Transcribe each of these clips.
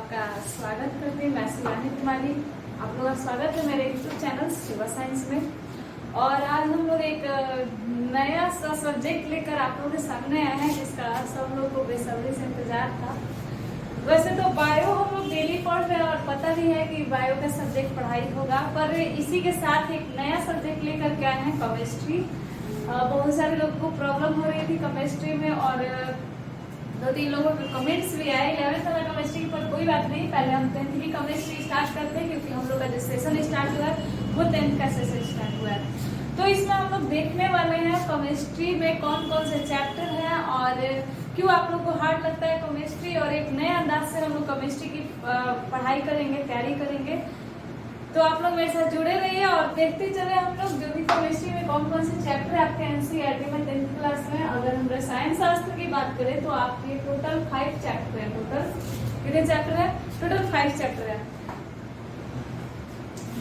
आपका स्वागत करते हैं। मैं शिवानी कुमारी, आप लोगों का स्वागत है मेरे यूट्यूब चैनल शिवा साइंस में। और आज हम लोग एक नया सा सब्जेक्ट लेकर आप लोगों के सामने आए हैं, जिसका सब लोग को बेसब्री से इंतजार था। वैसे तो बायो हम लोग डेली पढ़ रहे हैं और पता भी है कि बायो का सब्जेक्ट पढ़ाई होगा, पर इसी के साथ एक नया सब्जेक्ट लेकर के आए हैं, केमिस्ट्री। बहुत सारे लोगों को प्रॉब्लम हो रही थी केमिस्ट्री में और 2-3 लोगों के कमेंट्स भी आए 11th वाला केमिस्ट्री पर। कोई बात नहीं, पहले हम 10th की केमिस्ट्री स्टार्ट करते हैं, क्योंकि हम लोग का जो सेशन स्टार्ट हुआ है वो 10th का सेशन स्टार्ट हुआ है। तो इसमें हम लोग देखने वाले हैं केमिस्ट्री में कौन कौन से चैप्टर हैं और क्यों आप लोग को हार्ड लगता है केमिस्ट्री, और एक नए अंदाज से हम लोग केमिस्ट्री की पढ़ाई करेंगे, तैयारी करेंगे। तो आप लोग मेरे साथ जुड़े रहिए और देखते चले हम लोग जो भी केमिस्ट्री में कौन कौन से चैप्टर है आपके एनसीईआरटी में 10th क्लास में। अगर हम रसायन शास्त्र की बात करें तो आपके टोटल 5 चैप्टर है। टोटल कितने चैप्टर है? टोटल 5 चैप्टर है।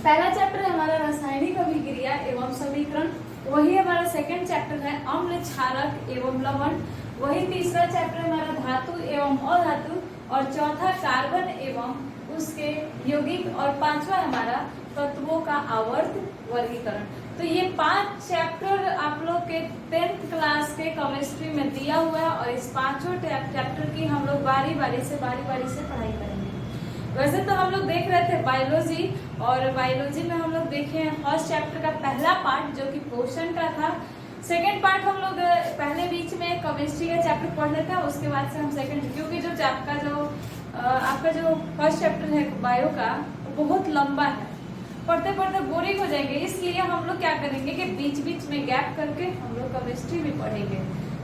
पहला चैप्टर है हमारा रासायनिक अभिक्रिया एवं समीकरण, वही हमारा सेकंड चैप्टर है अम्ल क्षारक एवं लवण, वही तीसरा चैप्टर हमारा धातु एवं अधातु, और चौथा कार्बन एवं उसके यौगिक, और पांचवा हमारा तत्वों का आवर्त वर्गीकरण। तो ये 5 चैप्टर आप लोग के 10th क्लास के केमिस्ट्री में दिया हुआ है और इस पांचों चैप्टर की हम लोग बारी बारी से पढ़ाई करेंगे। वैसे तो हम लोग देख रहे थे बायोलॉजी, और बायोलॉजी में हम लोग देखे हैं फर्स्ट चैप्टर का पहला पार्ट जो कि पोषण का था। सेकेंड पार्ट हम लोग पहले बीच में केमिस्ट्री का चैप्टर पढ़ लेते हैं, उसके बाद से हम सेकेंड, क्योंकि जो आपका जो फर्स्ट चैप्टर है बायो का वो बहुत लंबा है, पढ़ते पढ़ते बोरिंग हो जाएंगे। इसलिए हम लोग क्या करेंगे कि बीच बीच में गैप करके हम लोग केमिस्ट्री भी पढ़ेंगे।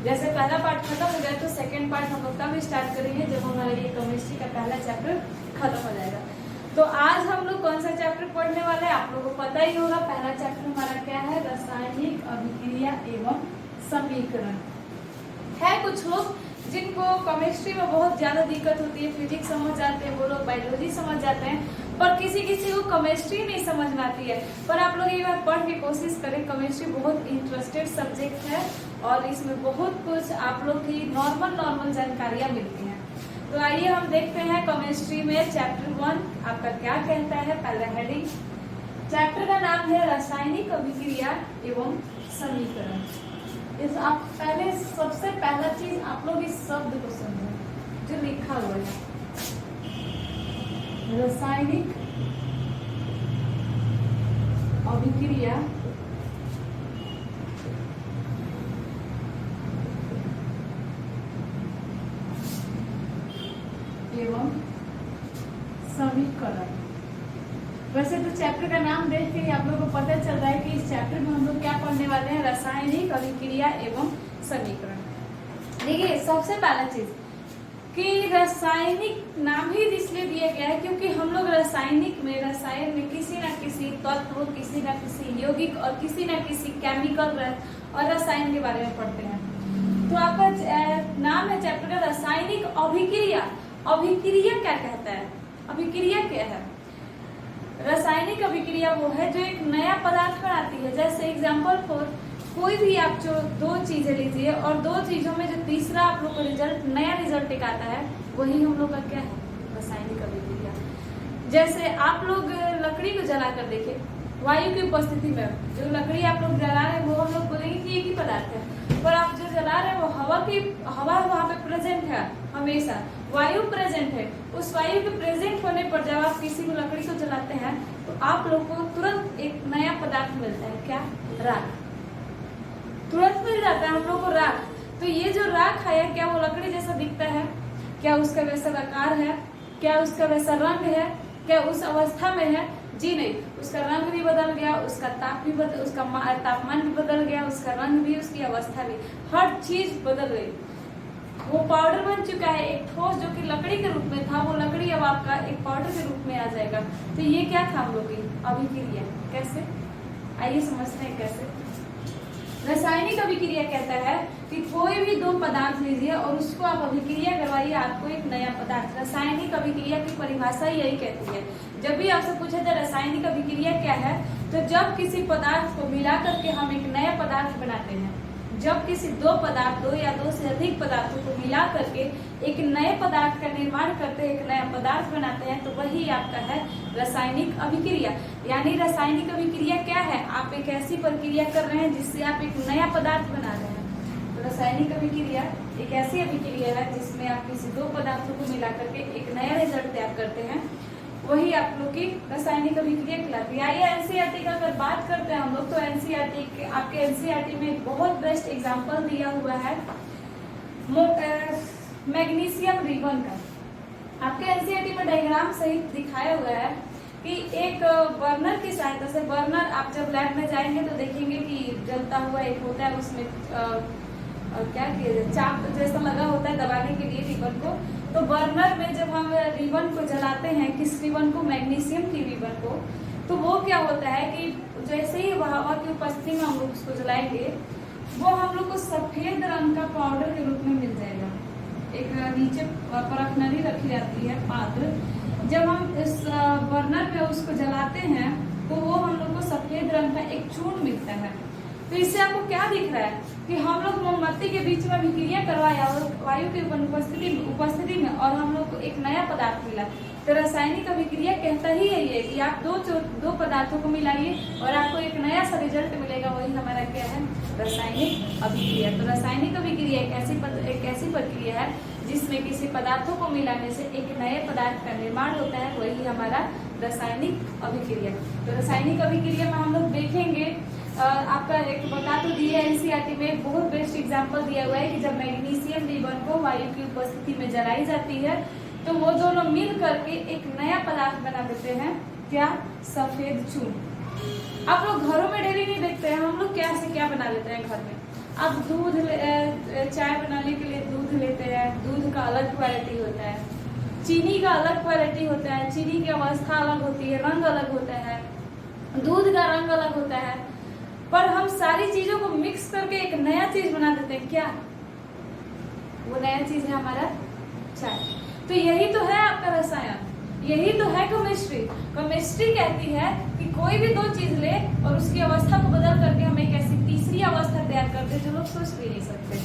जैसे पहला पार्ट खत्म हो जाए तो सेकंड पार्ट हम लोग तब स्टार्ट करेंगे जब हमारा ये केमिस्ट्री का पहला चैप्टर खत्म हो जाएगा। तो आज हम लोग कौन सा चैप्टर पढ़ने वाले हैं आप लोगों को पता ही होगा। पहला चैप्टर हमारा क्या है? रासायनिक अभिक्रिया एवं समीकरण है। कुछ लोग जिनको केमिस्ट्री में बहुत ज्यादा दिक्कत होती है, फिजिक्स समझ जाते हैं, वो लोग बायोलॉजी समझ जाते हैं, पर किसी किसी को केमिस्ट्री नहीं समझ में आती है। पर आप लोग एक बार पढ़ के कोशिश करें, केमिस्ट्री बहुत इंटरेस्टेड सब्जेक्ट है और इसमें बहुत कुछ आप लोग की नॉर्मल जानकारियां मिलती हैं। तो आइए हम देखते हैं केमिस्ट्री में चैप्टर 1 आपका क्या कहता है। पहला हेडिंग, चैप्टर का नाम है रासायनिक अभिक्रिया एवं समीकरण। इस आप पहले सबसे पहला चीज आप लोग इस शब्द को समझें जो लिखा हुआ है, रासायनिक अभिक्रिया एवं समीकरण। वैसे तो चैप्टर का नाम देख के ही आप लोगों को पता चल रहा है कि इस चैप्टर में हम लोग क्या पढ़ने वाले हैं, रासायनिक अभिक्रिया एवं समीकरण। देखिए सबसे पहला चीज कि रासायनिक नाम ही इसलिए दिया गया है क्योंकि हम लोग रसायन में किसी न किसी तत्व, किसी न किसी यौगिक और किसी न किसी केमिकल और रसायन के बारे में पढ़ते हैं। तो आपका नाम है चैप्टर का रासायनिक अभिक्रिया। अभिक्रिया क्या कहता है? अभिक्रिया क्या है? रासायनिक अभिक्रिया वो है जो एक नया पदार्थ बनाती है। जैसे एग्जाम्पल फॉर कोई भी आप जो 2 चीजें लीजिए और 2 चीजों में जो तीसरा आप लोग को नया रिजल्ट एक आता है, वही हम लोग का क्या है? रासायनिक अभिक्रिया। जैसे आप लोग लकड़ी को जला कर देखिए, वायु की उपस्थिति में जो लकड़ी आप लोग जला रहे हैं वो हम लोग बोलेंगे कि एक ही पदार्थ है, पर आप जो जला रहे हैं वो हवा वहाँ पे प्रेजेंट है, हमेशा वायु प्रेजेंट है। उस वायु के प्रेजेंट होने पर जब आप किसी को लकड़ी को जलाते हैं तो आप लोग को तुरंत एक नया पदार्थ मिलता है। क्या? राख। तुरंत मिल जाता है हम लोग को राख। तो ये जो राख है क्या वो लकड़ी जैसा दिखता है? क्या उसका वैसा आकार है? क्या उसका वैसा रंग है? क्या उस अवस्था में है? जी नहीं, उसका रंग भी बदल गया, उसका तापमान भी बदल गया, उसका रंग भी, उसकी अवस्था भी, हर चीज बदल गई। वो पाउडर बन चुका है। एक ठोस जो कि लकड़ी के रूप में था, वो लकड़ी अब आपका एक पाउडर के रूप में आ जाएगा। तो ये क्या था हम लोग की? अभिक्रिया। कैसे? आइए समझते हैं कैसे। रासायनिक अभिक्रिया कहता है कि कोई भी 2 पदार्थ लीजिए और उसको आप अभिक्रिया करवाइए, आपको एक नया पदार्थ। रासायनिक अभिक्रिया की परिभाषा यही कहती है। जब भी आपसे पूछा जाए रासायनिक अभिक्रिया क्या है, तो जब किसी पदार्थ को मिला करके हम एक नया पदार्थ बनाते हैं, जब किसी दो पदार्थों या दो से अधिक पदार्थों को मिला करके एक नए पदार्थ का निर्माण करते हैं, एक नया पदार्थ बनाते हैं, तो वही आपका है रासायनिक अभिक्रिया। यानी रासायनिक अभिक्रिया क्या है? आप एक ऐसी प्रक्रिया कर रहे हैं जिससे आप एक नया पदार्थ बना रहे हैं। तो रासायनिक अभिक्रिया एक ऐसी अभिक्रिया है जिसमें आप किसी दो पदार्थों को मिला करके एक नया रिजल्ट तैयार करते हैं, वही आप लोग की रासायनिक अभिक्रिया कहलाती है। आइए एनसीईआरटी का अगर बात करते हैं हम लोग, तो एनसीईआरटी आपके एनसीईआरटी में एक बहुत बेस्ट एग्जांपल दिया हुआ है मैग्नीशियम रिबन का। आपके एनसीईआरटी में डायग्राम सहित दिखाया हुआ है कि एक बर्नर की सहायता से, बर्नर आप जब लैब में जाएंगे तो देखेंगे कि जलता हुआ एक होता है, उसमें क्या किया चाप जैसा लगा होता है दबाने के लिए रिबन को। तो बर्नर में जब हम रिबन को जलाते हैं, किस रिबन को? मैग्नीशियम की रिबन को, तो वो क्या होता है कि जैसे ही हवा की उपस्थिति में हम लोग उसको जलाएंगे, वो हम लोग को सफेद रंग का पाउडर के रूप में मिल जाएगा। एक नीचे परखनली रखी जाती है पात्र, जब हम इस बर्नर पे उसको जलाते हैं तो वो हम लोग को सफेद रंग का एक चूर्ण मिलता है। तो इससे आपको क्या दिख रहा है कि हम लोग मोमबत्ती के बीच में अभिक्रिया करवाया और वायु की उपस्थिति में और हम लोग को एक नया पदार्थ मिला। तो रासायनिक अभिक्रिया कहता ही यही है कि आप दो पदार्थों को मिलाइए और आपको एक नया सा रिजल्ट मिलेगा, वही हमारा क्या है? रासायनिक अभिक्रिया। तो रासायनिक अभिक्रिया एक ऐसी प्रक्रिया है जिसमें किसी पदार्थों को मिलाने से एक नए पदार्थ का निर्माण होता है, वही हमारा रासायनिक अभिक्रिया। तो रासायनिक अभिक्रिया में हम लोग देखेंगे आपका एक बता तो दिया एनसीईआरटी में एक बहुत बेस्ट एग्जांपल दिया हुआ है कि जब मैग्नीशियम रिबन को वायु की उपस्थिति में जलाई जाती है तो वो दोनों मिल करके एक नया पदार्थ बना देते हैं, क्या? सफेद चूर्ण। आप लोग घरों में डेली नहीं देखते हैं, हम लोग क्या से क्या बना लेते हैं घर में। आप दूध चाय बनाने के लिए दूध लेते हैं, दूध का अलग क्वालिटी होता है, चीनी का अलग क्वालिटी होता है, चीनी की अवस्था अलग होती है, रंग अलग होता है, दूध का रंग अलग होता है, पर हम सारी चीजों को मिक्स करके एक नया चीज बना देते हैं, क्या? वो नया चीज है हमारा चाय। तो यही तो है आपका रसायन, यही तो है केमिस्ट्री। केमिस्ट्री कहती है कि कोई भी दो चीज ले और उसकी अवस्था को बदल करके हम एक ऐसी तीसरी अवस्था तैयार करते हैं जो लोग सोच भी नहीं सकते।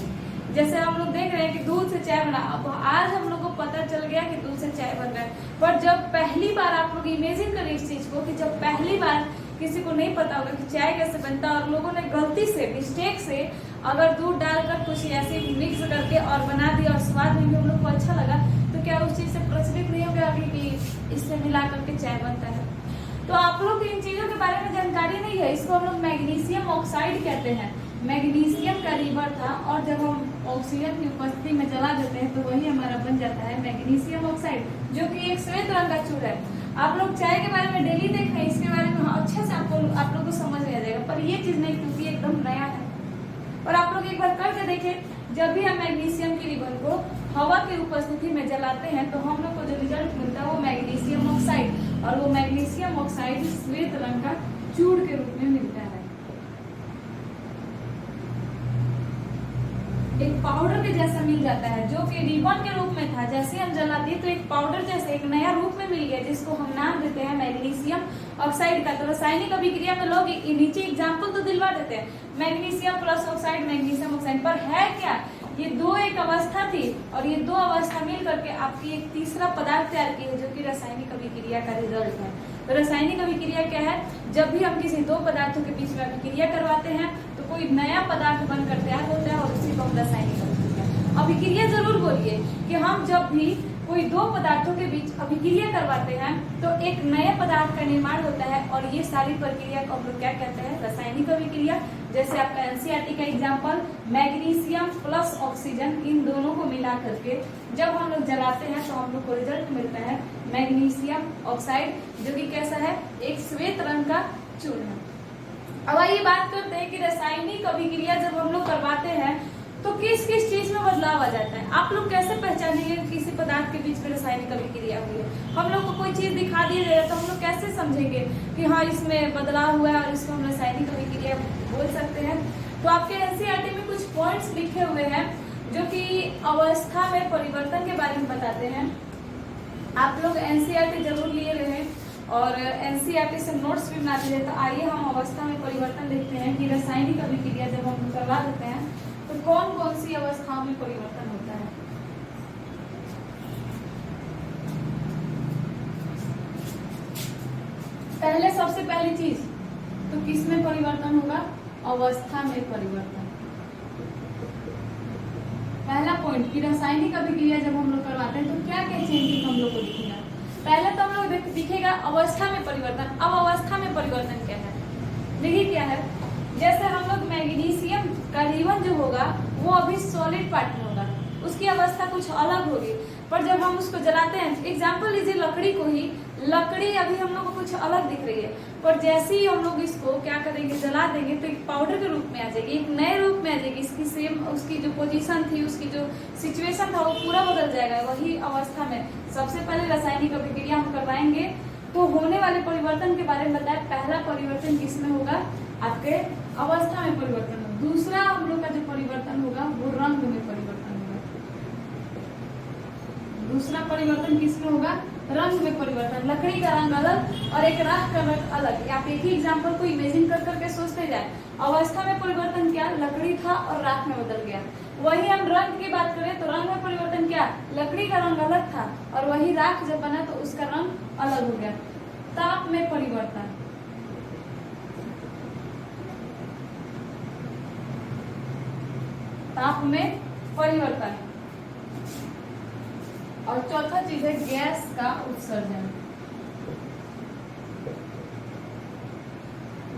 जैसे हम लोग देख रहे हैं कि दूध से चाय बना, अब आज हम लोग को पता चल गया कि दूध से चाय बन रहा है, पर जब पहली बार आप लोग इमेजिन करें इस चीज को कि जब पहली बार किसी को नहीं पता होगा कि चाय कैसे बनता है और लोगों ने गलती से, मिस्टेक से अगर दूध डालकर कुछ ऐसे मिक्स करके और बना दिया और स्वाद में भी हम लोग को अच्छा लगा, तो क्या उस चीज से प्रचलित नहीं होगा अभी कि इससे मिला करके चाय बनता है? तो आप लोग इन चीजों के बारे में जानकारी नहीं है। इसको हम लोग मैग्नीशियम ऑक्साइड कहते हैं। मैग्नीशियम का रिवर था और जब हम ऑक्सीजन की उपस्थिति में जला देते हैं तो वही हमारा बन जाता है मैग्नीशियम ऑक्साइड, जो कि एक श्वेत रंग का चूर्ण है। आप लोग चाय के बारे में डेली देख रहे हैं, इसके बारे में अच्छे से आप लोग को समझ में आ जाएगा, पर ये चीज नहीं, क्योंकि एकदम नया है। और आप लोग एक बार करके देखें, जब भी हम मैग्नीशियम की रिबन को हवा की उपस्थिति में जलाते हैं तो हम लोग को जो रिजल्ट मिलता है वो मैग्नीशियम ऑक्साइड, और वो मैग्नीशियम ऑक्साइड श्वेत रंग का चूर्ण के रूप में मिलता है। एक पाउडर के जैसा मिल जाता है, जो कि रिबन के रूप में था, जैसे हम जलाते तो एक पाउडर जैसे एक नया रूप में मिल गया, जिसको हम नाम देते हैं मैग्नीशियम ऑक्साइड का। तो रासायनिक अभिक्रिया में लोग नीचे एग्जाम्पल तो दिलवा देते हैं, magnesium plus oxide, magnesium oxide, पर है क्या? ये दो एक अवस्था थी और ये दो अवस्था मिल करके आपकी एक तीसरा पदार्थ तैयार की है, जो कि रासायनिक अभिक्रिया का रिजल्ट है। तो रासायनिक अभिक्रिया क्या है? जब भी हम किसी दो पदार्थों के बीच में अभिक्रिया करवाते हैं तो कोई नया पदार्थ बनकर तैयार होता है और उसी को हम रासायनिक अभिक्रिया जरूर बोलिए कि हम जब भी कोई दो पदार्थों के बीच अभिक्रिया करवाते हैं तो एक नए पदार्थ का निर्माण होता है, और ये सारी प्रक्रिया को हम लोग क्या कहते हैं? रासायनिक अभिक्रिया। जैसे आपका एनसीईआरटी का एग्जांपल मैग्नीशियम प्लस ऑक्सीजन, इन दोनों को मिला करके जब हम लोग जलाते हैं तो हम लोग को रिजल्ट मिलता है मैग्नीशियम ऑक्साइड, जो कि कैसा है? एक श्वेत रंग का चूर्ण। अब आइए बात करते हैं कि रासायनिक अभिक्रिया जब हम लोग करवाते हैं तो किस किस चीज में बदलाव आ जाता है। आप लोग कैसे पहचानेंगे किसी पदार्थ के बीच में रासायनिक अभिक्रिया हुई है? हम लोग को कोई चीज दिखा दी जाए तो हम लोग कैसे समझेंगे कि हाँ इसमें बदलाव हुआ है और इसको हम रासायनिक अभिक्रिया बोल सकते हैं? तो आपके एनसीईआरटी में कुछ पॉइंट्स लिखे हुए हैं जो कि अवस्था में परिवर्तन के बारे में बताते हैं। आप लोग एनसीईआरटी जरूर लिए रहे और एनसीईआरटी से नोट्स भी बनाते हैं। तो आइए हम अवस्था में परिवर्तन देखते हैं कि रासायनिक अभिक्रिया जब हम करवा देते हैं तो कौन कौन सी अवस्थाओं में परिवर्तन होता है। पहले सबसे पहली चीज तो किस में परिवर्तन होगा, अवस्था में परिवर्तन। पहला पॉइंट कि रासायनिक अभिक्रिया जब हम लोग करवाते हैं तो क्या क्या चेंजिंग हम लोग को दिखेगा। पहले तो हम लोग दिखेगा अवस्था में परिवर्तन। अब अवस्था में परिवर्तन क्या है, देखिए क्या है, जैसे हम लोग मैग्नीशियम का रिबन जो होगा वो अभी सॉलिड पार्ट में होगा, उसकी अवस्था कुछ अलग होगी, पर जब हम उसको जलाते हैं, एग्जाम्पल लीजिए लकड़ी को ही, लकड़ी अभी हम लोग को कुछ अलग दिख रही है, पर जैसे ही हम लोग इसको क्या करेंगे, जला देंगे तो एक पाउडर के रूप में आ जाएगी, एक नए रूप में आ जाएगी, इसकी सेम उसकी जो पोजीशन थी, उसकी जो सिचुएशन था वो पूरा बदल जाएगा। वही अवस्था में सबसे पहले रासायनिक अभिक्रिया हम करवाएंगे तो होने वाले परिवर्तन के बारे में बताया। पहला परिवर्तन किसमें होगा, आपके अवस्था में परिवर्तन। दूसरा हम लोग का जो परिवर्तन होगा वो रंग में परिवर्तन होगा। दूसरा परिवर्तन किसमें होगा, रंग में परिवर्तन। लकड़ी का रंग अलग और एक राख का रंग अलग। आप एक ही एग्जाम्पल को इमेजिन कर करके सोचते जाए। अवस्था में परिवर्तन क्या, लकड़ी था और राख में बदल गया। वही हम रंग की बात करें तो रंग में परिवर्तन क्या, लकड़ी का रंग अलग था और वही राख जब बना तो उसका रंग अलग हो गया। ताप में परिवर्तन, ताप में परिवर्तन। और चौथा चीज है गैस का उत्सर्जन।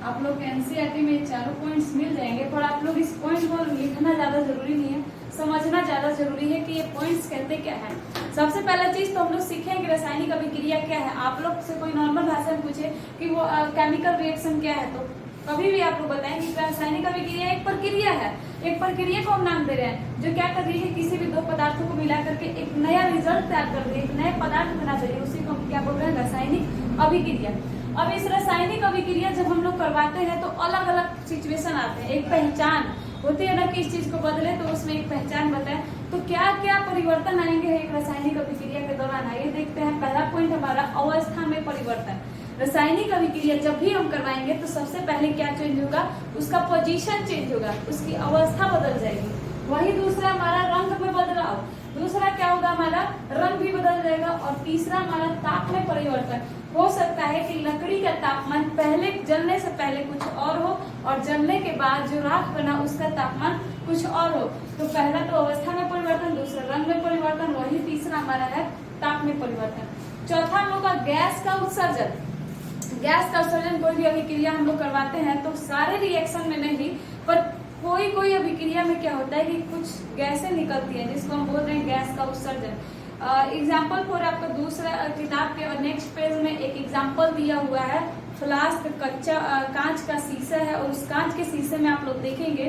आप लोग एनसीईआरटी में चारों पॉइंट्स मिल जाएंगे, पर आप लोग इस पॉइंट को लिखना ज्यादा जरूरी नहीं है, समझना ज्यादा जरूरी है कि ये पॉइंट्स कहते क्या है। सबसे पहला चीज तो हम लोग सीखेंगे रासायनिक अभिक्रिया क्या है। आप लोग से कोई नॉर्मल भाषा में पूछे कि वो केमिकल रिएक्शन क्या है तो कभी भी आप लोग बताएं कि रासायनिक अभिक्रिया एक प्रक्रिया है। एक प्रक्रिया को हम नाम दे रहे हैं जो क्या कर रही है, किसी भी दो पदार्थों को मिला करके एक नया रिजल्ट तैयार कर रही है, एक नया पदार्थ बना दे रही है, उसी को हम क्या बोल रहे हैं, रासायनिक अभिक्रिया। अब इस रासायनिक अभिक्रिया जब हम लोग करवाते हैं तो अलग अलग सिचुएशन आते हैं। एक पहचान होती है ना कि इस चीज को बदले तो उसमें एक पहचान बताए। तो क्या क्या परिवर्तन आएंगे एक रासायनिक अभिक्रिया के दौरान, आइए देखते हैं। पहला पॉइंट हमारा अवस्था में परिवर्तन। रासायनिक अभिक्रिया जब भी हम करवाएंगे तो सबसे पहले क्या चेंज होगा, उसका पोजीशन चेंज होगा, उसकी अवस्था बदल जाएगी। वही दूसरा हमारा रंग में बदलाव, दूसरा क्या होगा, हमारा रंग भी बदल जाएगा। और तीसरा हमारा ताप में परिवर्तन। हो सकता है कि लकड़ी का तापमान पहले जलने से पहले कुछ और हो और जलने के बाद जो राख बना उसका तापमान कुछ और हो। तो पहला तो अवस्था में परिवर्तन, दूसरा रंग में परिवर्तन, वही तीसरा हमारा है ताप में परिवर्तन। चौथा हम लोग का गैस का उत्सर्जन। गैस का उत्सर्जन कोई भी अभिक्रिया हम लोग करवाते हैं तो सारे रिएक्शन में नहीं, पर कोई कोई अभिक्रिया में क्या होता है कि कुछ गैसें निकलती हैं जिसको हम बोल रहे हैं गैस का उत्सर्जन। एग्जाम्पल फॉर आपका दूसरा किताब के नेक्स्ट पेज में एक एग्जाम्पल दिया हुआ है। फ्लास्क कच्चा कांच का शीशा है और उस कांच के शीशे में आप लोग देखेंगे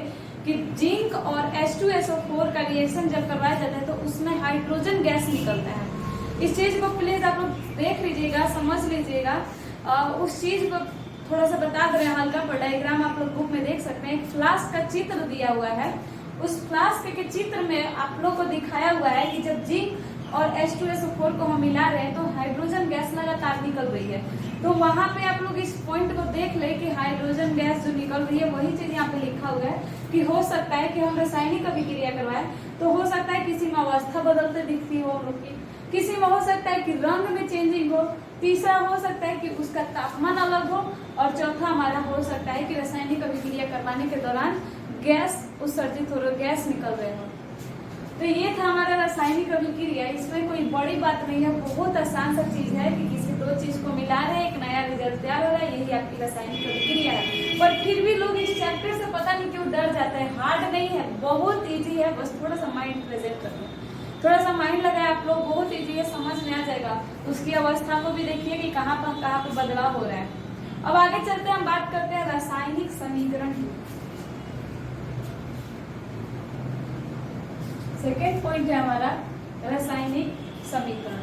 कि जिंक और H2SO4 का रिएक्शन जब करवाया जाता है तो उसमें हाइड्रोजन गैस निकलता है। इस चीज को प्लीज आप लोग देख लीजिएगा, समझ लीजिएगा। उस चीज को थोड़ा सा बता दे रहे हैं हल्का, पर डायग्राम आप लोग बुक में देख सकते हैं। एक फ्लास्क का चित्र दिया हुआ है, उस फ्लास्क के चित्र में आप लोग को दिखाया हुआ है कि जब जिंक और H2SO4 को हम मिला रहे हैं तो हाइड्रोजन गैस लगातार निकल रही है। तो वहां पे आप लोग इस पॉइंट को देख ले कि हाइड्रोजन गैस जो निकल रही है वही चीज यहाँ पे लिखा हुआ है कि हो सकता है कि हम रासायनिक अभिक्रिया करवाएं तो हो सकता है किसी में अवस्था बदलते दिखती हो हम लोग की, किसी में हो सकता है कि रंग में चेंजिंग हो, तीसरा हो सकता है कि उसका तापमान अलग हो, और चौथा हमारा हो सकता है कि रासायनिक अभिक्रिया करवाने के दौरान गैस उत्सर्जित हो रही, गैस निकल रहे हो। तो ये था हमारा रासायनिक अभिक्रिया। इसमें कोई बड़ी बात नहीं है, बहुत आसान सा चीज है कि किसी दो चीज को मिला रहे हैं, एक नया रिजल्ट तैयार हो रहा है, यही आपकी रासायनिक अभिक्रिया है। पर फिर भी लोग इस चैप्टर से पता नहीं क्यों डर जाते हैं। हार्ड नहीं है, बहुत ईजी है, बस थोड़ा सा माइंड प्रेजेंट करना, थोड़ा सा माइंड लगाए आप लोग, बहुत ईजी है, समझ में आ जाएगा। उसकी अवस्था को भी देखिए कि कहाँ पे बदलाव हो रहा है। अब आगे चलते हैं, हम बात करते हैं रासायनिक समीकरण की। सेकेंड पॉइंट है हमारा रासायनिक समीकरण।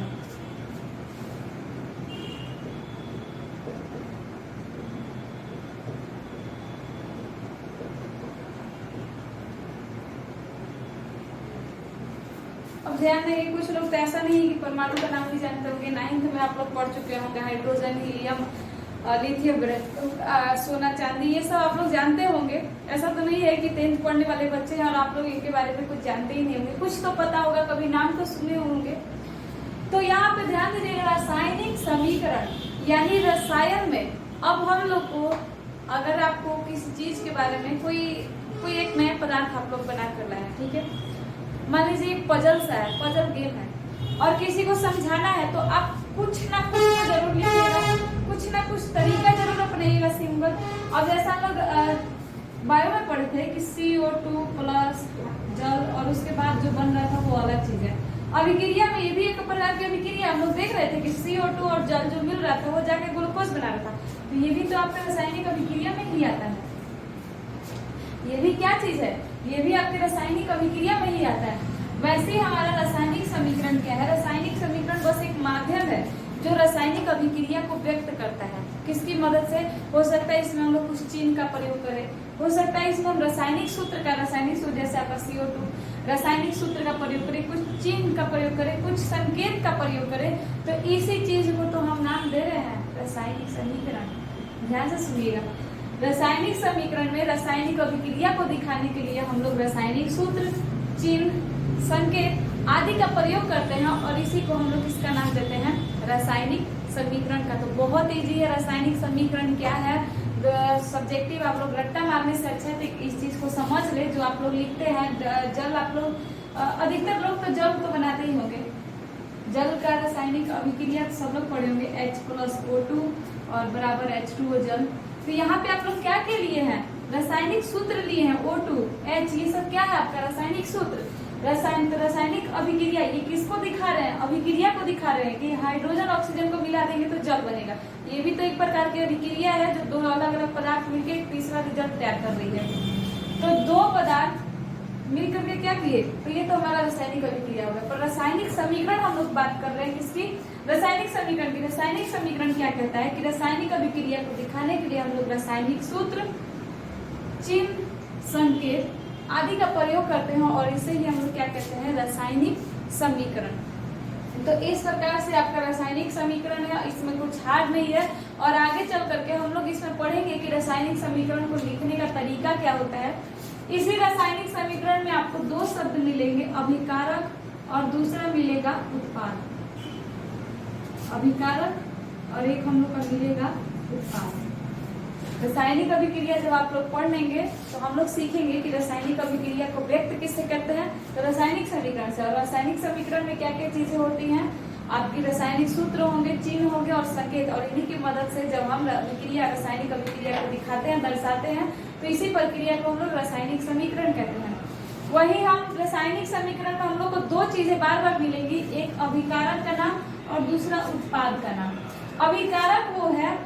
अब ध्यान देंगे, कुछ लोग तो ऐसा नहीं है कि परमाणु का नाम नहीं जानते होंगे, 9th में में आप लोग पढ़ चुके होंगे, हाइड्रोजन, हीलियम, लिथियम, सोना, चांदी, ये सब आप लोग जानते होंगे। ऐसा तो नहीं है कि 10th पढ़ने वाले बच्चे हैं और आप लोग इनके बारे में कुछ जानते ही नहीं होंगे, कुछ तो पता होगा, कभी नाम तो सुने होंगे। तो यहाँ पे ध्यान दीजिएगा, रासायनिक समीकरण यानी रसायन में अब हम लोग को अगर आपको किसी चीज के बारे में कोई एक नया पदार्थ आप लोग बना कर लाए, ठीक है, मान लीजिए पजल सा है, पजल गेम है, और किसी को समझाना है तो आप कुछ ना कुछ जरूर लिखिएगा, कुछ ना कुछ तरीका जरूर अपनाइएगा, सिंबल। अब जैसा हम लोग बायो में पढ़े थे कि CO2 प्लस जल और उसके बाद जो बन रहा था वो अलग चीज है। अभिक्रिया में ये भी एक प्रकार की अभिक्रिया हम लोग देख रहे थे कि CO2 और जल जो मिल रहा था वो जाके ग्लूकोज बना रहा था, तो ये भी तो आपका रासायनिक अभिक्रिया में ही आता है। ये भी क्या चीज है, ये भी आपके रासायनिक अभिक्रिया में ही आता है। वैसे ही हमारा रासायनिक समीकरण क्या है, रासायनिक समीकरण बस एक माध्यम है जो रासायनिक अभिक्रिया को व्यक्त करता है। किसकी मदद से? हो सकता है इसमें हम लोग कुछ चिन्ह का प्रयोग करें, हो सकता है इसमें हम रासायनिक सूत्र जैसे आपका CO2 रासायनिक सूत्र का प्रयोग करें, कुछ चिन्ह का प्रयोग करें, कुछ संकेत का प्रयोग करें, तो इसी चीज को तो हम नाम दे रहे हैं रासायनिक समीकरण। ध्यान से सुनिएगा, रासायनिक समीकरण में रासायनिक अभिक्रिया को दिखाने के लिए हम लोग रासायनिक सूत्र, चिन्ह, संकेत आदि का प्रयोग करते हैं और इसी को हम लोग किसका नाम देते हैं? रासायनिक समीकरण का। तो बहुत इजी है, रासायनिक समीकरण क्या है, सब्जेक्टिव आप लोग रट्टा मारने से अच्छा है तो इस चीज को समझ ले। जो आप लोग लिखते हैं जल, आप लोग अधिकतर लोग तो जल तो बनाते ही होंगे, जल का रासायनिक अभिक्रिया सब लोग पढ़े होंगे, H+O2 और बराबर H2O जल। तो यहाँ पे आप लोग क्या के लिए हैं? रासायनिक सूत्र लिए हैं, O2, H, ये सब क्या है आपका रासायनिक सूत्र। रासायनिक अभिक्रिया ये किसको दिखा रहे हैं? अभिक्रिया को दिखा रहे हैं कि हाइड्रोजन ऑक्सीजन को मिला देंगे तो जल बनेगा। ये भी तो एक प्रकार की अभिक्रिया है जो दो अलग अलग पदार्थ मिलकर एक तीसरा जल तैयार कर रही है। तो दो पदार्थ मिल करके क्या किए, तो ये तो हमारा रासायनिक अभिक्रिया होगा। पर रासायनिक समीकरण हम लोग बात कर रहे हैं किसकी? रासायनिक समीकरण की। रासायनिक समीकरण क्या कहता है कि रासायनिक अभिक्रिया को दिखाने के लिए हम लोग रासायनिक सूत्र, चिन्ह, संकेत आदि का प्रयोग करते हैं और इसे ही हम लोग क्या कहते हैं? रासायनिक समीकरण। तो इस प्रकार से आपका रासायनिक समीकरण है, इसमें कुछ हार्ड नहीं है। और आगे चल करके हम लोग इसमें पढ़ेंगे कि रासायनिक समीकरण को लिखने का तरीका क्या होता है। इसी रासायनिक समीकरण में आपको दो शब्द मिलेंगे, अभिकारक और दूसरा मिलेगा उत्पाद। अभिकारक और एक हम लोग का मिलेगा उत्पाद। रासायनिक अभिक्रिया जब आप लोग पढ़ लेंगे तो हम लोग सीखेंगे कि रासायनिक अभिक्रिया को व्यक्त किससे करते हैं, तो रासायनिक समीकरण से। और रासायनिक समीकरण में क्या क्या चीजें होती हैं? आपकी रासायनिक सूत्र होंगे, चिन्ह होंगे और संकेत, और इन्हीं की मदद से जब हम अभिक्रिया रासायनिक अभिक्रिया को दिखाते हैं, दर्शाते हैं, तो इसी प्रक्रिया को हम लोग रासायनिक समीकरण कहते हैं। वही हम रासायनिक समीकरण में हम लोग को दो चीजें बार बार मिलेंगी, एक अभिकारक का नाम और दूसरा उत्पाद का नाम। अभिकारक वो है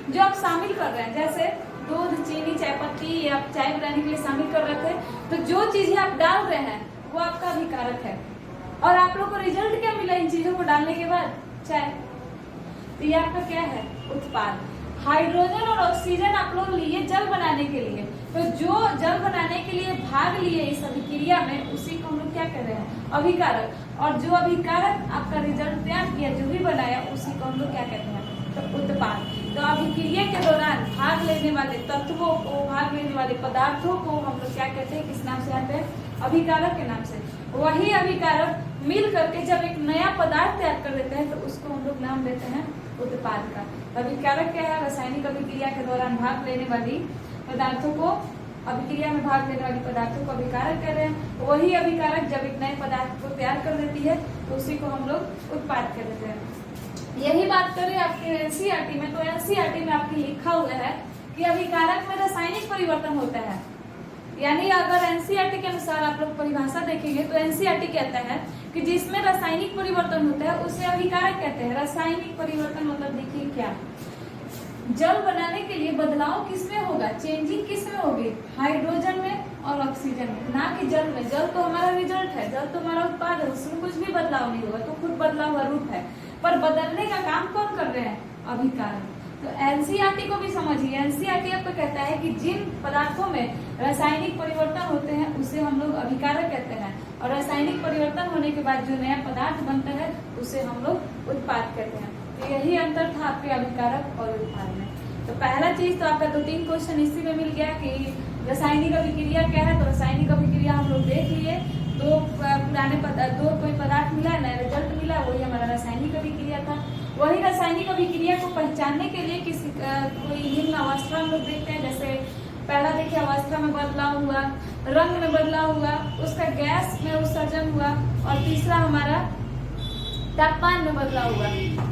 जो आप शामिल कर रहे हैं, जैसे दूध, चीनी, चाय पत्ती या आप चाय बनाने के लिए शामिल कर रहे थे, तो जो चीजें आप डाल रहे हैं वो आपका अभिकारक है। और आप लोग को रिजल्ट क्या मिला इन चीजों को डालने के बाद? चाय। तो ये आपका क्या है? उत्पाद। हाइड्रोजन और ऑक्सीजन आप लोग लिए जल बनाने के लिए, तो जो जल बनाने के लिए भाग लिए इस अभिक्रिया में, उसी को हम लोग क्या कर रहे हैं? अभिकारक। और जो अभिकारक आपका रिजल्ट तैयार किया, जो भी बनाया, उसी को हम लोग क्या कहते हैं? तो उत्पाद। तो अभिक्रिया के दौरान भाग लेने वाले तत्वों को, भाग लेने वाले पदार्थों को हम लोग क्या कहते हैं? किस नाम से आते हैं? अभिकारक के नाम से। वही अभिकारक मिल करके जब एक नया पदार्थ तैयार कर देते हैं तो उसको हम लोग नाम देते हैं उत्पाद का। अभिकारक क्या है? रासायनिक अभिक्रिया के दौरान भाग लेने वाली पदार्थों को, अभिक्रिया में भाग लेने वाली पदार्थों को अभिकारक कह रहे हैं। वही अभिकारक जब एक नए पदार्थ को तैयार कर देती है तो उसी को हम लोग उत्पाद कह देते हैं। यही बात करें आपके एनसीईआरटी में, तो एनसीईआरटी में आपके लिखा हुआ है कि अभिकारक में रासायनिक परिवर्तन होता है। यानी अगर एनसीईआरटी के अनुसार आप लोग परिभाषा देखेंगे तो एनसीईआरटी कहता है कि जिसमें रासायनिक परिवर्तन होता है उसे अभिकारक कहते हैं। रासायनिक परिवर्तन मतलब देखिए क्या, जल बनाने के लिए बदलाव किसमें होगा? चेंजिंग किसमें होगी? हाइड्रोजन में और ऑक्सीजन में, ना कि जल में। जल तो हमारा रिजल्ट है, जल तो हमारा उत्पाद है, उसमें कुछ भी बदलाव नहीं होगा, तो खुद बदला हुआ रूप है। पर बदलने का काम कौन कर रहे हैं? अभिकारक। तो एनसीईआरटी को भी समझिए, एनसीईआरटी आपको कहता है कि जिन पदार्थों में रासायनिक परिवर्तन होते हैं उसे हम लोग अभिकारक कहते हैं। और रासायनिक परिवर्तन होने के बाद जो नया पदार्थ बनता है उसे हम लोग उत्पाद कहते हैं। तो यही अंतर था आपके अभिकारक और उत्पाद में। तो पहला चीज तो आपका 2-3 क्वेश्चन इसी में मिल गया कि रासायनिक अभिक्रिया क्या है। तो रासायनिक अभिक्रिया हम लोग देख लिए, दो कोई पदार्थ मिला, नया रिजल्ट मिला, वही हमारा रासायनिक अभिक्रिया था। वही रासायनिक अभिक्रिया को पहचानने के लिए किसी कोई निम्न अवस्था हम लोग देखते हैं। जैसे पहला देखिए अवस्था में बदलाव हुआ, रंग में बदलाव हुआ, उसका गैस में उत्सर्जन हुआ, और तीसरा हमारा तापमान में बदलाव हुआ।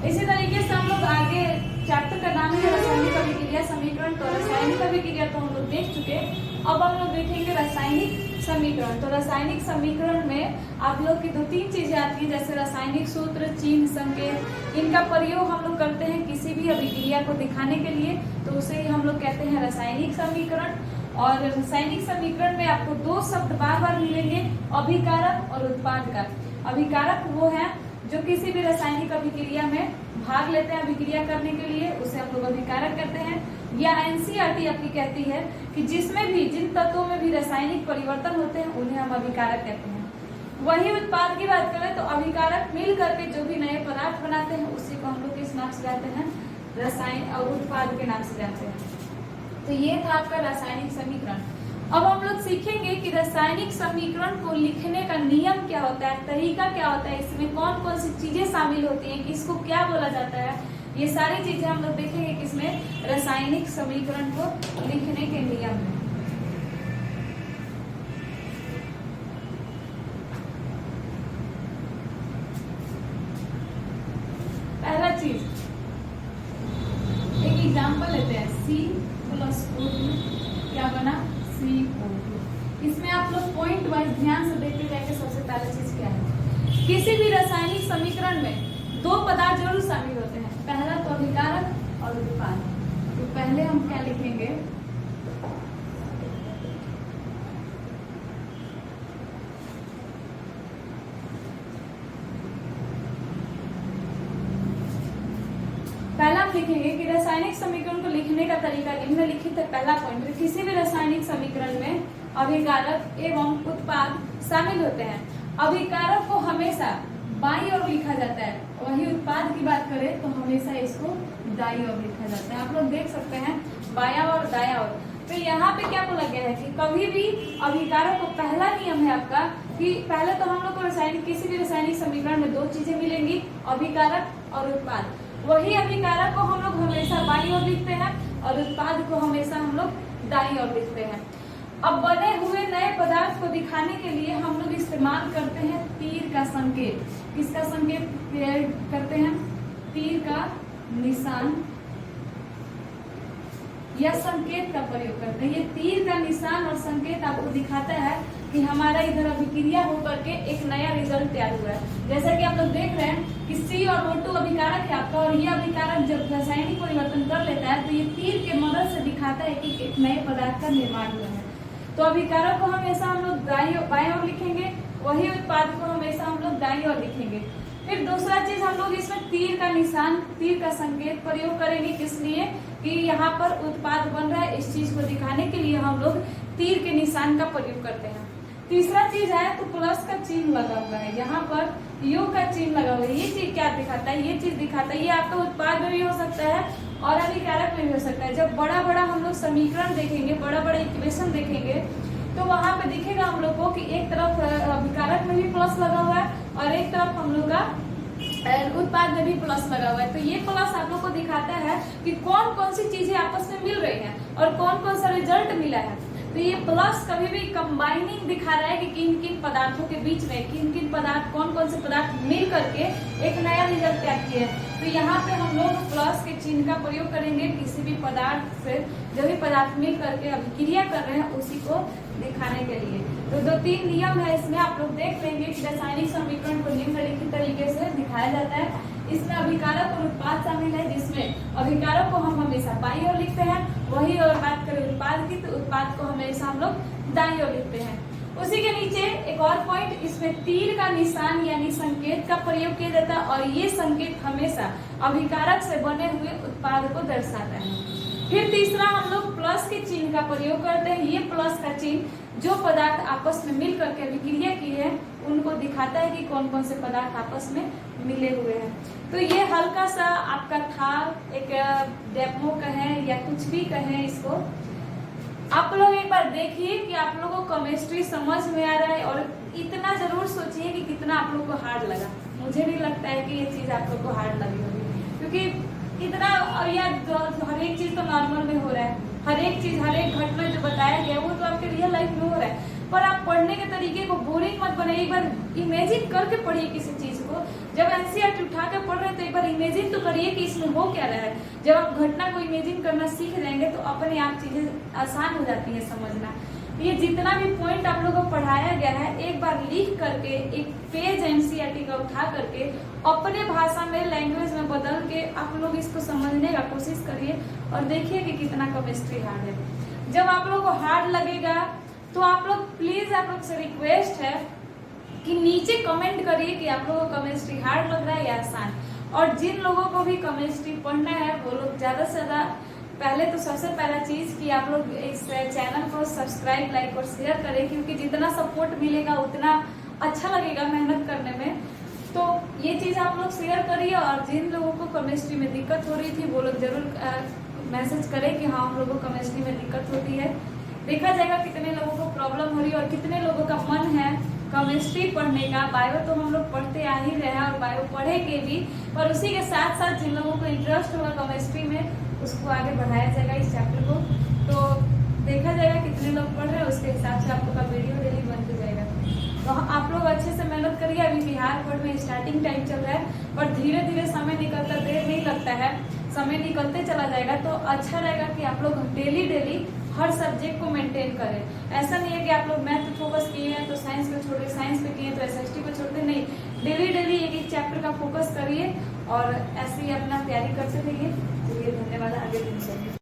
इसी तरीके से हम लोग आगे चैप्टर का नाम है रासायनिक अभिक्रिया समीकरण। तो रासायनिक अभिक्रिया तो हम लोग देख चुके, अब हम लोग देखेंगे रासायनिक समीकरण। तो रासायनिक समीकरण में आप लोग की 2-3 चीजें आती हैं, जैसे रासायनिक सूत्र, चिन्ह, संकेत। इनका प्रयोग हम लोग करते हैं किसी भी अभिक्रिया को दिखाने के लिए, तो उसे ही हम लोग कहते हैं रासायनिक समीकरण। और रासायनिक समीकरण में आपको 2 शब्द बार बार मिलेंगे, अभिकारक और उत्पाद का। अभिकारक वो है जो किसी भी रासायनिक अभिक्रिया में भाग लेते हैं अभिक्रिया करने के लिए, उसे हम लोग अभिकारक कहते हैं। या एनसीईआरटी आपकी कहती है कि जिसमें भी जिन तत्वों में भी रासायनिक परिवर्तन होते हैं उन्हें हम अभिकारक कहते हैं। वही उत्पाद की बात करें तो अभिकारक मिल करके जो भी नए पदार्थ बनाते हैं उसी को हम लोग किस नाम से जानते हैं, रसायन और उत्पाद के नाम से जानते हैं। तो ये था आपका रासायनिक समीकरण। अब हम लोग सीखेंगे कि रासायनिक समीकरण को लिखने का नियम क्या होता है, तरीका क्या होता है, इसमें कौन कौन सी चीजें शामिल होती हैं, किसको क्या बोला जाता है। ये सारी चीजें हम लोग देखेंगे किसमें, रासायनिक समीकरण को लिखने के नियम में। पहला चीज एक एग्जांपल लेते हैं, C+O2 क्या बना, CO2। इसमें आप लोग पॉइंट वाइज ध्यान से देखते जाएंगे। सबसे पहला चीज क्या है, किसी भी रासायनिक समीकरण में 2 पदार्थ जरूर शामिल होते हैं, पहला तो अभिकारक और उत्पाद। तो पहले हम क्या लिखेंगे, पहला हम लिखेंगे कि रासायनिक समीकरण को लिखने का तरीका निम्नलिखित है। पहला पॉइंट, किसी भी रासायनिक समीकरण में अभिकारक एवं उत्पाद शामिल होते हैं। अभिकारक को हमेशा बाईं ओर लिखा जाता है, वही उत्पाद की बात करें तो हमेशा इसको दाईं ओर लिखा जाता है। आप लोग देख सकते हैं बायां और दायां ओर। तो यहाँ पे क्या बोला गया है कि कभी भी अभिकारक को, पहला नियम है आपका कि पहले तो हम लोग को रासायनिक किसी भी रासायनिक समीकरण में 2 चीजें मिलेंगी, अभिकारक और उत्पाद। वही अभिकारक को हम लोग हमेशा बाईं ओर लिखते हैं और उत्पाद को हमेशा हम लोग दाईं ओर लिखते हैं। अब बने हुए नए पदार्थ को दिखाने के लिए हम लोग इस्तेमाल करते हैं तीर का संकेत। किसका संकेत करते हैं, तीर का निशान या संकेत का प्रयोग करते हैं। ये तीर का निशान और संकेत आपको दिखाता है कि हमारा इधर अभिक्रिया होकर के एक नया रिजल्ट तैयार हुआ है। जैसा कि आप लोग देख रहे हैं कि CO2 अभिकारक है आपका, और ये अभिकारक जब रासायनिक परिवर्तन कर लेता है तो ये तीर के मदद से दिखाता है कि एक नए पदार्थ का निर्माण हुआ है। तो अभिकारक को हमेशा हम लोग बाईं ओर लिखेंगे, वही उत्पाद को हमेशा हम लोग दाईं ओर लिखेंगे। फिर दूसरा चीज हम लोग इसमें तीर का निशान, तीर का संकेत प्रयोग करेंगे। किस लिए, कि यहाँ पर उत्पाद बन रहा है, इस चीज को दिखाने के लिए हम लोग तीर के निशान का प्रयोग करते हैं। तीसरा चीज है तो प्लस का चिन्ह लगा हुआ है, यहाँ पर योग का चिन्ह लगा हुआ है। ये चीज क्या दिखाता है, ये चीज दिखाता है, ये आपका उत्पाद में भी हो सकता है और अभिकारक में भी हो सकता है। जब बड़ा बड़ा हम लोग समीकरण देखेंगे, बड़ा बड़ा इक्वेशन देखेंगे तो वहां पे दिखेगा हम लोग को कि एक तरफ अभिकारक में भी प्लस लगा हुआ है और एक तरफ हम लोग का उत्पाद में भी प्लस लगा हुआ है। तो ये प्लस आप लोग को दिखाता है कि कौन कौन सी चीजें आपस में मिल रही हैं और कौन कौन सा रिजल्ट मिला है। तो ये प्लस कभी भी कंबाइनिंग दिखा रहा है कि किन किन पदार्थों के बीच में किन किन पदार्थ, कौन कौन से पदार्थ मिल करके एक नया रिजल्ट तैयार किया है। तो यहाँ पे हम लोग प्लस के चिन्ह का प्रयोग करेंगे किसी भी पदार्थ से, जो भी पदार्थ मिल करके अभिक्रिया कर रहे हैं उसी को दिखाने के लिए। तो 2-3 नियम है इसमें, आप लोग देख लेंगे कि रासायनिक समीकरण को निम्नलिखित तरीके से दिखाया जाता है। इसमें अभिकारक और उत्पाद शामिल है, जिसमें अभिकारक को हम हमेशा बाईं ओर लिखते हैं, वही अगर बात करें उत्पाद की तो उत्पाद को हमेशा हम लोग दाईं ओर लिखते हैं। उसी के नीचे एक और पॉइंट, इसमें तीर का निशान यानी संकेत का प्रयोग किया जाता है और ये संकेत हमेशा अभिकारक से बने हुए उत्पाद को दर्शाता है। फिर तीसरा हम लोग प्लस के चिन्ह का प्रयोग करते हैं। ये प्लस का चिन्ह जो पदार्थ आपस में मिल करके अभिक्रिया की है उनको दिखाता है कि कौन कौन से पदार्थ आपस में मिले हुए हैं। तो ये हल्का सा आपका था, एक डेमो कहें या कुछ भी कहें इसको, आप लोग एक बार देखिए कि आप लोगों को केमिस्ट्री समझ में आ रहा है, और इतना जरूर सोचिए कि कितना आप लोग को हार्ड लगा। मुझे नहीं लगता है कि ये चीज आप लोग को हार्ड लगी होगी, क्योंकि इतना हर एक चीज तो नॉर्मल में हो रहा है, हर एक चीज हर एक घटना जो बताया गया वो तो आपके रियल लाइफ में हो रहा है। पर आप पढ़ने के तरीके को बोरिंग मत बनाइए, एक बार इमेजिन करके पढ़िए किसी चीज को। जब एनसीईआरटी उठा के पढ़ रहे हैं तो एक बार इमेजिन तो करिए कि इसमें हो क्या रहा है। जब आप घटना को इमेजिन करना सीख जाएंगे तो अपने आप चीजें आसान हो जाती है समझना। ये जितना भी पॉइंट आप लोगों को पढ़ाया गया है एक बार लिख करके एक पेज एनसीईआरटी का उठा करके अपने भाषा में लैंग्वेज में बदल के आप लोग इसको समझने का कोशिश करिए और देखिए कि कितना केमिस्ट्री हार्ड है। जब आप लोग को हार्ड लगेगा तो आप लोग प्लीज, आप लोग से रिक्वेस्ट है कि नीचे कमेंट करिए कि आप लोगों को केमिस्ट्री हार्ड लग रहा है या आसान। और जिन लोगों को भी केमिस्ट्री पढ़ना है वो लोग ज्यादा से ज्यादा पहले तो सबसे पहला चीज कि आप लोग इस चैनल को सब्सक्राइब, लाइक और शेयर करें, क्योंकि जितना सपोर्ट मिलेगा उतना अच्छा लगेगा मेहनत करने में। तो ये चीज आप लोग शेयर करिए, और जिन लोगों को केमिस्ट्री में दिक्कत हो रही थी वो लोग जरूर मैसेज करें कि हाँ हम लोगों को केमिस्ट्री में दिक्कत होती है। देखा जाएगा कितने लोगों को प्रॉब्लम हो रही है और कितने लोगों का मन है केमिस्ट्री पढ़ने का। बायो तो हम लोग पढ़ते आ ही रहे हैं और बायो पढ़ेंगे भी, पर उसी के साथ साथ जिन लोगों को इंटरेस्ट होगा केमिस्ट्री में उसको आगे बढ़ाया जाएगा इस चैप्टर को। तो देखा जाएगा कितने लोग पढ़ रहे हैं, उसके हिसाब से आप लोग का वीडियो डेली बनते जाएगा। तो आप लोग अच्छे से मेहनत करिए। अभी बिहार बोर्ड में स्टार्टिंग टाइम चल रहा है, पर धीरे धीरे समय निकलता, देर नहीं लगता है, समय निकलते चला जाएगा। तो अच्छा रहेगा कि आप लोग डेली हर सब्जेक्ट को मेंटेन करें। ऐसा नहीं है कि आप लोग मैथ पे फोकस किए हैं तो साइंस पे छोड़, साइंस पे किए तो एसएसटी पे छोड़ते, नहीं, डेली एक एक चैप्टर का फोकस करिए और ऐसे ही अपना तैयारी करते रहिए। चलिए धन्यवाद, आगे दिन चलिए।